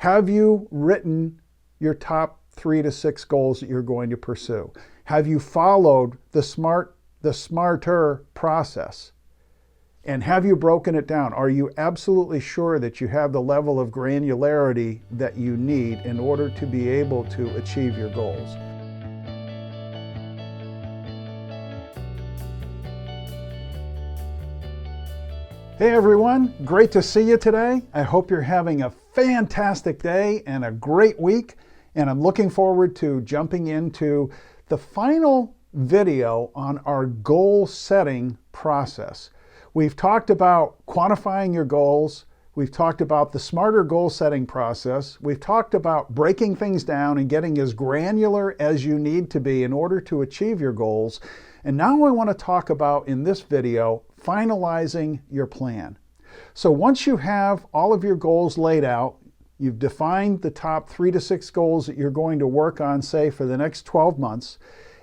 Have you written your top 3 to 6 goals that you're going to pursue? Have you followed the smarter process? And have you broken it down? Are you absolutely sure that you have the level of granularity that you need in order to be able to achieve your goals? Hey everyone, great to see you today. I hope you're having a fantastic day and a great week. And I'm looking forward to jumping into the final video on our goal setting process. We've talked about quantifying your goals. We've talked about the smarter goal setting process. We've talked about breaking things down and getting as granular as you need to be in order to achieve your goals. And now I want to talk about, in this video, finalizing your plan. So once you have all of your goals laid out, you've defined the top 3 to 6 goals that you're going to work on, say, for the next 12 months,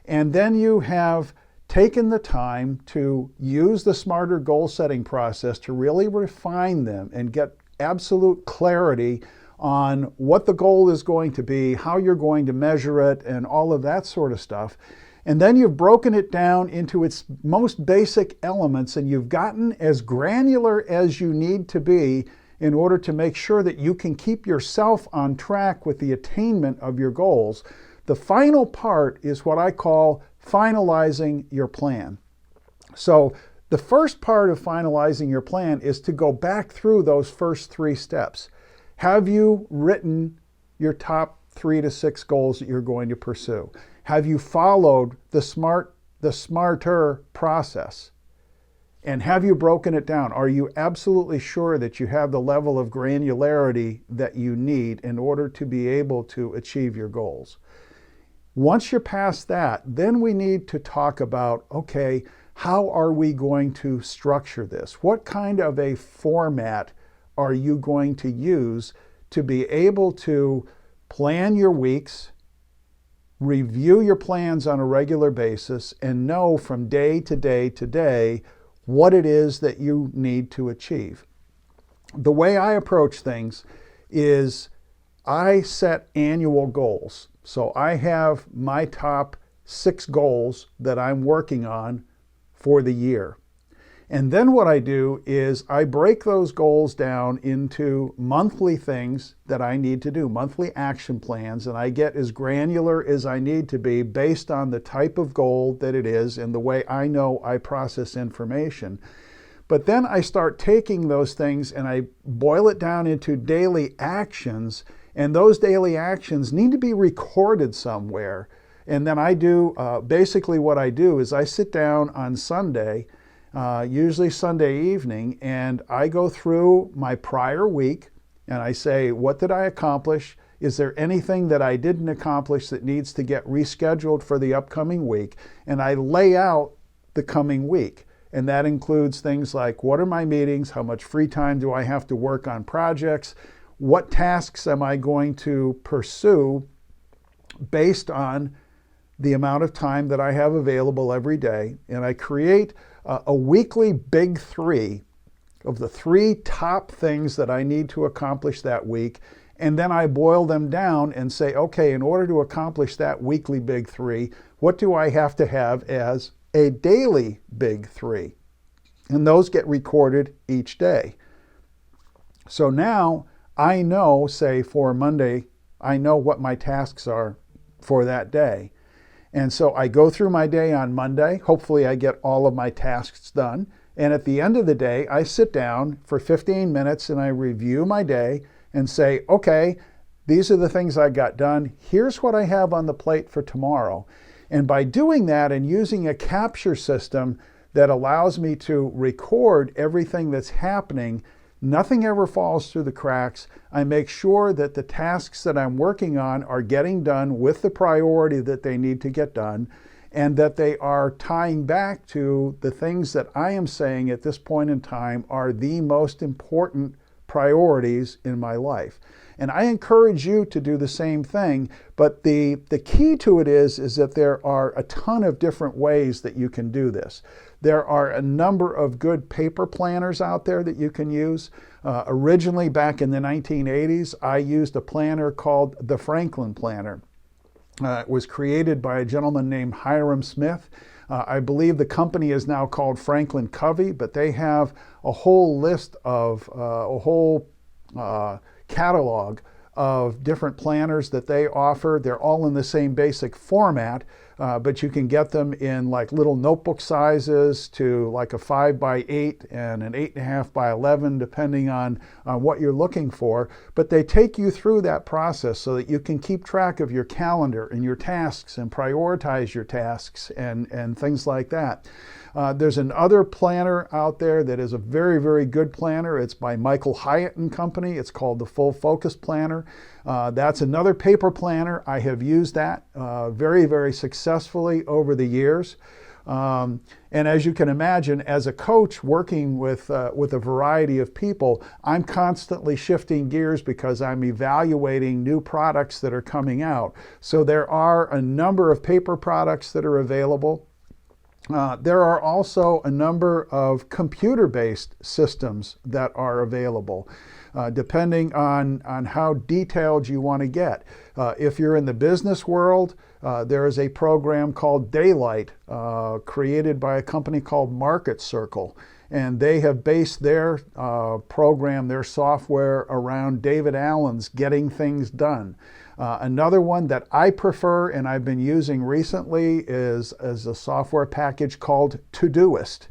and then you have taken the time to use the smarter goal setting process to really refine them and get absolute clarity on what the goal is going to be, how you're going to measure it, and all of that sort of stuff. And then you've broken it down into its most basic elements, and you've gotten as granular as you need to be in order to make sure that you can keep yourself on track with the attainment of your goals. The final part is what I call finalizing your plan. So the first part of finalizing your plan is to go back through those first 3 steps. Have you written your top 3 to 6 goals that you're going to pursue? Have you followed the smarter process? And have you broken it down? Are you absolutely sure that you have the level of granularity that you need in order to be able to achieve your goals? Once you're past that, then we need to talk about, okay, how are we going to structure this? What kind of a format are you going to use to be able to plan your weeks, review your plans on a regular basis, and know from day to day to day what it is that you need to achieve? The way I approach things is I set annual goals. So I have my top 6 goals that I'm working on for the year. And then what I do is I break those goals down into monthly things that I need to do, monthly action plans, and I get as granular as I need to be based on the type of goal that it is and the way I know I process information. But then I start taking those things and I boil it down into daily actions, and those daily actions need to be recorded somewhere. And then I do, basically what I do is I sit down on Sunday, usually Sunday evening, and I go through my prior week and I say, what did I accomplish? Is there anything that I didn't accomplish that needs to get rescheduled for the upcoming week? And I lay out the coming week. And that includes things like, what are my meetings? How much free time do I have to work on projects? What tasks am I going to pursue based on the amount of time that I have available every day? And I create a weekly big 3 of the 3 top things that I need to accomplish that week. And then I boil them down and say, okay, in order to accomplish that weekly big 3, what do I have to have as a daily big 3? And those get recorded each day. So now I know, say for Monday, I know what my tasks are for that day. And so I go through my day on Monday. Hopefully I get all of my tasks done. And at the end of the day, I sit down for 15 minutes and I review my day and say, okay, these are the things I got done. Here's what I have on the plate for tomorrow. And by doing that and using a capture system that allows me to record everything that's happening, nothing ever falls through the cracks. I make sure that the tasks that I'm working on are getting done with the priority that they need to get done, and that they are tying back to the things that I am saying at this point in time are the most important priorities in my life. And I encourage you to do the same thing, but the key to it is that there are a ton of different ways that you can do this. There are a number of good paper planners out there that you can use. Originally, back in the 1980s, I used a planner called the Franklin Planner. It was created by a gentleman named Hiram Smith. I believe the company is now called Franklin Covey, but they have a whole list of, a whole catalog of different planners that they offer. They're all in the same basic format, but you can get them in like little notebook sizes to like a 5x8 and an 8.5x11, depending on what you're looking for. But they take you through that process so that you can keep track of your calendar and your tasks and prioritize your tasks and things like that. There's another planner out there that is a very, very good planner. It's by Michael Hyatt and Company. It's called the Full Focus Planner. That's another paper planner. I have used that very, very successfully over the years. And as you can imagine, as a coach working with a variety of people, I'm constantly shifting gears because I'm evaluating new products that are coming out. So there are a number of paper products that are available. There are also a number of computer-based systems that are available, depending on how detailed you want to get. If you're in the business world, there is a program called Daylight, created by a company called Market Circle. And they have based their program, their software, around David Allen's Getting Things Done. Another one that I prefer and I've been using recently is a software package called Todoist.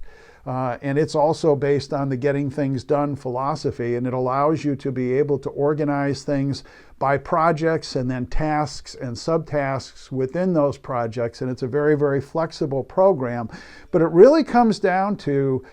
And it's also based on the Getting Things Done philosophy, and it allows you to be able to organize things by projects and then tasks and subtasks within those projects. And it's a very, very flexible program. But it really comes down to,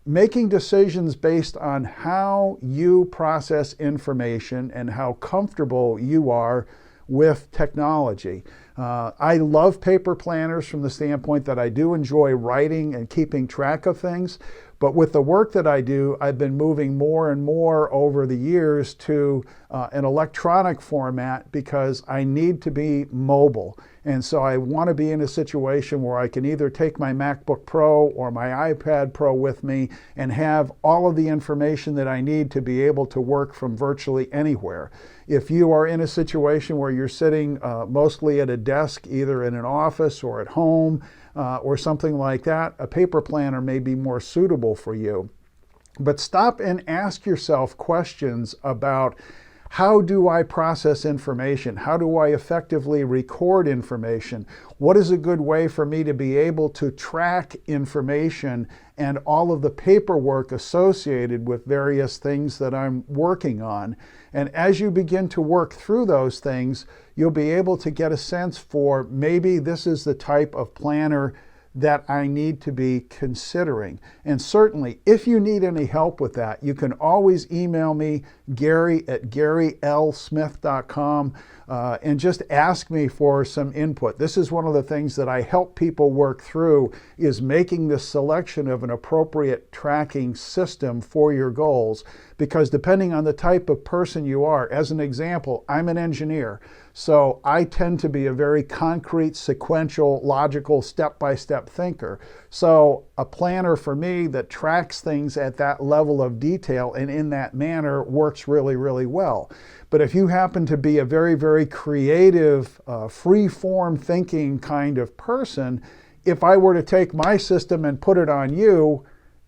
making decisions based on how you process information and how comfortable you are with technology. I love paper planners from the standpoint that I do enjoy writing and keeping track of things. But with the work that I do, I've been moving more and more over the years to an electronic format because I need to be mobile. And so I want to be in a situation where I can either take my MacBook Pro or my iPad Pro with me and have all of the information that I need to be able to work from virtually anywhere. If you are in a situation where you're sitting mostly at a desk, either in an office or at home, or something like that, a paper planner may be more suitable for you. But stop and ask yourself questions about, how do I process information? How do I effectively record information? What is a good way for me to be able to track information and all of the paperwork associated with various things that I'm working on? And as you begin to work through those things, you'll be able to get a sense for, maybe this is the type of planner that I need to be considering. And certainly, if you need any help with that, you can always email me, Gary@GaryLSmith.com, and just ask me for some input. This is one of the things that I help people work through, is making the selection of an appropriate tracking system for your goals. Because depending on the type of person you are, as an example, I'm an engineer. So I tend to be a very concrete, sequential, logical, step-by-step thinker. So a planner for me that tracks things at that level of detail and in that manner works really, really well. But if you happen to be a very, very creative, free-form thinking kind of person, if I were to take my system and put it on you,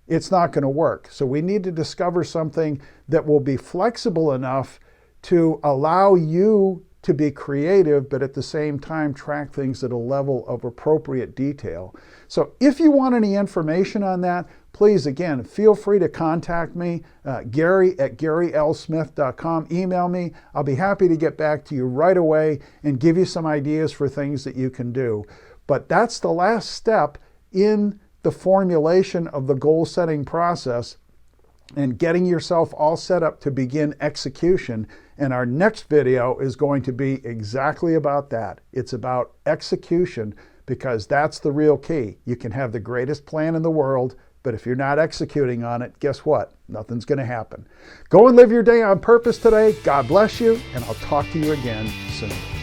it's not going to work. So we need to discover something that will be flexible enough to allow you to be creative, but at the same time track things at a level of appropriate detail. So if you want any information on that, please, again, feel free to contact me, Gary@GaryLSmith.com. Email me. I'll be happy to get back to you right away and give you some ideas for things that you can do. But that's the last step in the formulation of the goal setting process and getting yourself all set up to begin execution. And our next video is going to be exactly about that. It's about execution, because that's the real key. You can have the greatest plan in the world, but if you're not executing on it, guess what? Nothing's going to happen. Go and live your day on purpose today. God bless you, and I'll talk to you again soon.